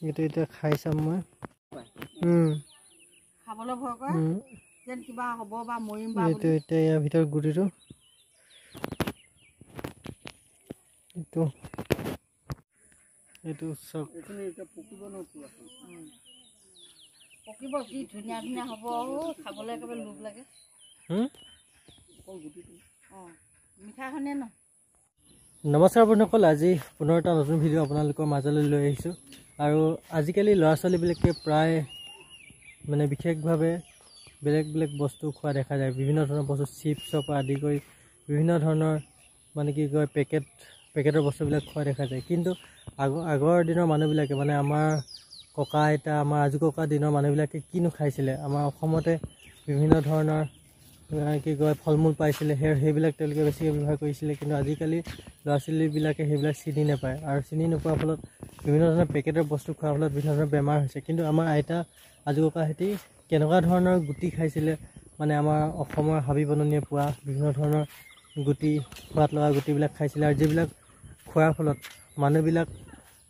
এইটো এটা খাই চাম মই খাবলৈ ভয় কৰে যেন কিবা হ'ব বা মৰিম বা এইটো এতিয়া ইয়াৰ ভিতৰত গুটিটো এইটো চক এইখিনি এটা পকিব ন পুৰা পকিব কি ধুনীয়া ধুনীয়া হ'ব খাবলৈ একেবাৰে লোভ লাগে গুটিটো মিঠাখনে ন নমস্কাৰ বন্ধুসকল আজি পুনৰ এটা নতুন ভিডিঅ' আপোনালোকৰ মাজলৈ লৈ আহিছোঁ আৰু আজিকালি ল'ৰা ছোৱালীবিলাকে প্ৰায় মানে বিশেষভাৱে বেলেগ বেলেগ বস্তু খোৱা দেখা যায় বিভিন্ন ধৰণৰ বস্তু চিপছৰ পৰা আদি কৰি বিভিন্ন ধৰণৰ মানে কি কয় পেকেটৰ বস্তুবিলাক খোৱা দেখা যায় কিন্তু আগৰ দিনৰ মানুহবিলাকে মানে আমাৰ ককা আইতা আমাৰ আজু ককা দিনৰ মানুহবিলাকে কিনো খাইছিলে আমাৰ অসমতে বিভিন্ন ধৰণৰ কি কয় ফল মূল পাইছিলে সেইবিলাক তেওঁলোকে বেছিকৈ ব্যৱহাৰ কৰিছিলে কিন্তু আজিকালি ল'ৰা ছোৱালীবিলাকে সেইবিলাক চিনি নাপায় আৰু চিনি নোপোৱাৰ ফলত বিভিন্ন ধৰণৰ পেকেটৰ বস্তু খোৱাৰ ফলত বিভিন্ন ধৰণৰ বেমাৰ হৈছে কিন্তু আমাৰ আইতা আজু ককাহঁতে কেনেকুৱা ধৰণৰ গুটি খাইছিলে মানে আমাৰ অসমৰ হাবি বননিয়ে পোৱা বিভিন্ন ধৰণৰ গুটি সোৱাদ লগা গুটিবিলাক খাইছিলে আৰু যিবিলাক খোৱাৰ ফলত মানুহবিলাক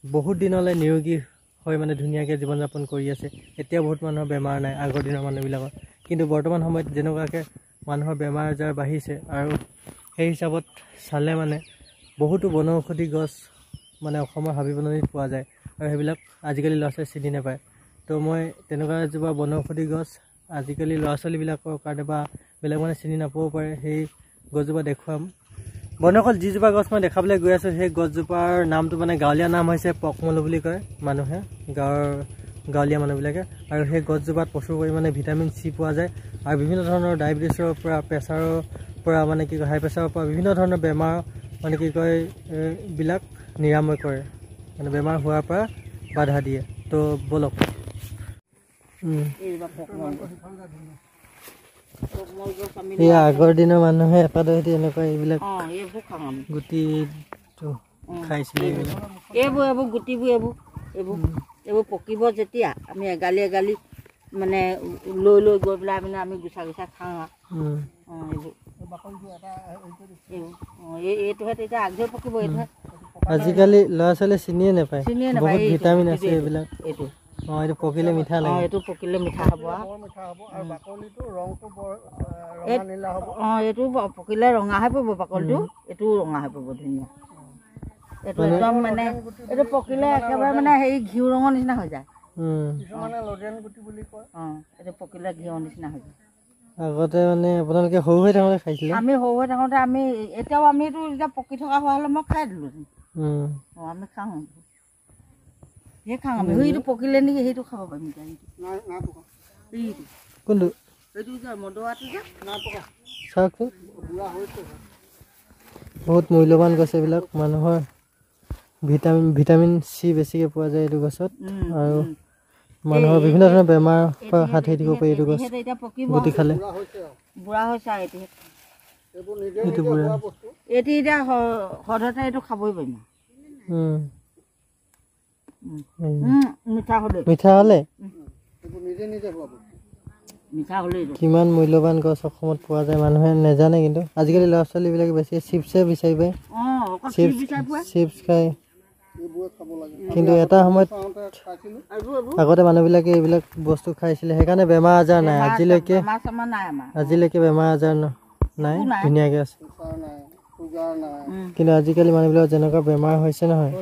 বহুত দিনলৈ নিৰোগী হৈ মানে ধুনীয়াকৈ জীৱন যাপন কৰি আছে এতিয়া বহুত মানুহৰ বেমাৰ নাই আগৰ দিনৰ মানুহবিলাকৰ কিন্তু বৰ্তমান সময়ত যেনেকুৱাকৈ মানুহৰ বেমাৰ আজাৰ বাঢ়িছে আৰু সেই হিচাপত চালে মানে বহুতো বনৌষধি গছ মানে অসমৰ হাবি বননিত পোৱা যায় আৰু সেইবিলাক আজিকালি ল'ৰা ছোৱালীয়ে চিনি নাপায় তো মই তেনেকুৱা এজোপা বনৌষধি গছ আজিকালি ল'ৰা ছোৱালীবিলাকৰ কাৰণে বা বেলেগ মানে চিনি নাপাব পাৰে সেই গছজোপা দেখুৱাম বন্ধুসকল যিজোপা গছ মই দেখাবলৈ গৈ আছোঁ সেই গছজোপাৰ নামটো মানে গাঁৱলীয়া নাম হৈছে পকমলু বুলি কয় মানুহে গাঁৱলীয়া মানুহবিলাকে আৰু সেই গছজোপাত প্ৰচুৰ পৰিমাণে ভিটামিন চি পোৱা যায় আৰু বিভিন্ন ধৰণৰ ডায়েবেটিছৰ পৰা প্ৰেছাৰৰ পৰা মানে কি কয় হাই প্ৰেছাৰৰ পৰা বিভিন্ন ধৰণৰ বেমাৰ মানে কি কয় বিলাক নিৰাময় কৰে মানে বেমাৰ হোৱাৰ পৰা বাধা দিয়ে তো বলক এই আগৰ দিনৰ মানুহে এপাদহতি এনেকুৱা এইবিলাক গুটিটো খাইছিলে এইবোৰ গুটিবোৰ এইবোৰ পকিব যেতিয়া আমি এগালি এগালি মানে লৈ লৈ গৈ পেলাই মানে আমি গুচা খাওঁ এইটোহে তেতিয়া আগধৰি পকিব এইটোহে আজিকালি ল'ৰা ছোৱালীয়ে চিনিয়ে নাপায় বহুত ভিটামিন আছে এইবিলাক এইটো এইটো পকিলে মিঠা লাগে এইটো পকিলে মিঠা হ'ব আৰু বাকলিটো ৰংটো ৰঙা নীলা হ'ব এইটো পকিলে ৰঙা হৈ পৰিব বাকলিটো এইটো ৰঙা হৈ পৰিব ধুনীয়া এইটো একদম মানে এইটো পকিলে একেবাৰে মানে হেৰি ঘিউ ৰঙৰ নিচিনা হৈ যায় কিছুমানে লডেন গুটি বুলি কয় এইটো পকিলে ঘিউৰ নিচিনা হৈ যায় আগতে মানে আপোনালোকে সৰু হৈ থাকোঁতে খাইছিলে আমি সৰু হৈ থাকোঁতে আমি এতিয়াও আমিতো এতিয়া পকি থকা হোৱা হ'লে মই খাই দিলোঁ আমি খাওঁ সেই খাওঁ আমি সেইটো পকিলে নেকি সেইটো খাব পাৰিম কোনটো সেইটো যে মদুৱাটো যে চাওকচোন বহুত মূল্যৱান গছ এইবিলাক মানুহৰ ভিটামিন চি বেছিকৈ পোৱা যায় এইটো গছত আৰু মানুহৰ বিভিন্ন ধৰণৰ বেমাৰ পৰা হাত সাৰি দিব পাৰি এইটো গছ গুটি খালে বুঢ়া হৈছে আৰু এইটো বুঢ়া এইটো এতিয়া সদতে এইটো খাবই পাৰিম মিঠা হ'লে কিমান মূল্যৱান গছ অসমত পোৱা যায় মানুহে নাজানে কিন্তু আজিকালি ল'ৰা ছোৱালীবিলাকে বেছি চিপছে বিচাৰি পায় চিপছ খায় কিন্তু এটা সময়ত আগতে মানুহবিলাকে এইবিলাক বস্তু খাইছিলে সেইকাৰণে বেমাৰ আজাৰ নাই আজিলৈকে বেমাৰ আজাৰ নাই ধুনীয়াকৈ আছে কিন্তু আজিকালি মানুহবিলাকৰ যেনেকুৱা বেমাৰ হৈছে নহয়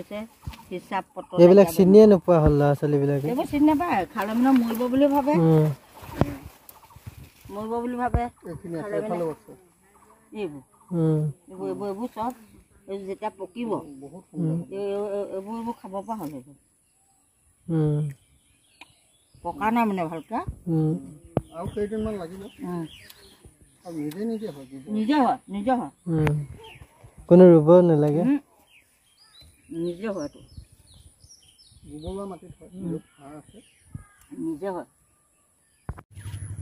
এইবিলাক চিনিয়ে নোপোৱা হ'ল ল'ৰা ছোৱালীবিলাকে চিনি নাপায় খালে মানে মৰিব বুলি ভাবে এইবোৰ চব যেতিয়া পকিব এইবোৰ খাব পৰা হ'ল পকা নাই মানে ভালকৈ আৰু কেইদিনমান লাগিব নিজে হয় কোনো ৰুব নালাগে নিজে হয়তো গোবৰুৱা মাটিত হয় নিজে হয়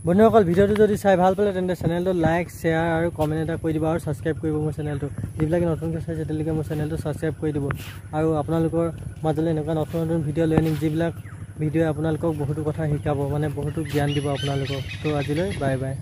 বন্ধুসকল ভিডিঅ'টো যদি চাই ভাল পালে তেন্তে চেনেলটো লাইক শ্বেয়াৰ আৰু কমেণ্ট এটা কৰি দিব আৰু ছাবস্ক্ৰাইব কৰিব মোৰ চেনেলটো যিবিলাকে নতুনকৈ চাইছে তেওঁলোকে মোৰ চেনেলটো ছাবস্ক্ৰাইব কৰি দিব আৰু আপোনালোকৰ মাজলৈ এনেকুৱা নতুন নতুন ভিডিঅ' লৈ আনিম যিবিলাক ভিডিঅ'ই আপোনালোকক বহুতো কথা শিকাব মানে বহুতো জ্ঞান দিব আপোনালোকক তো আজিলৈ বাই বাই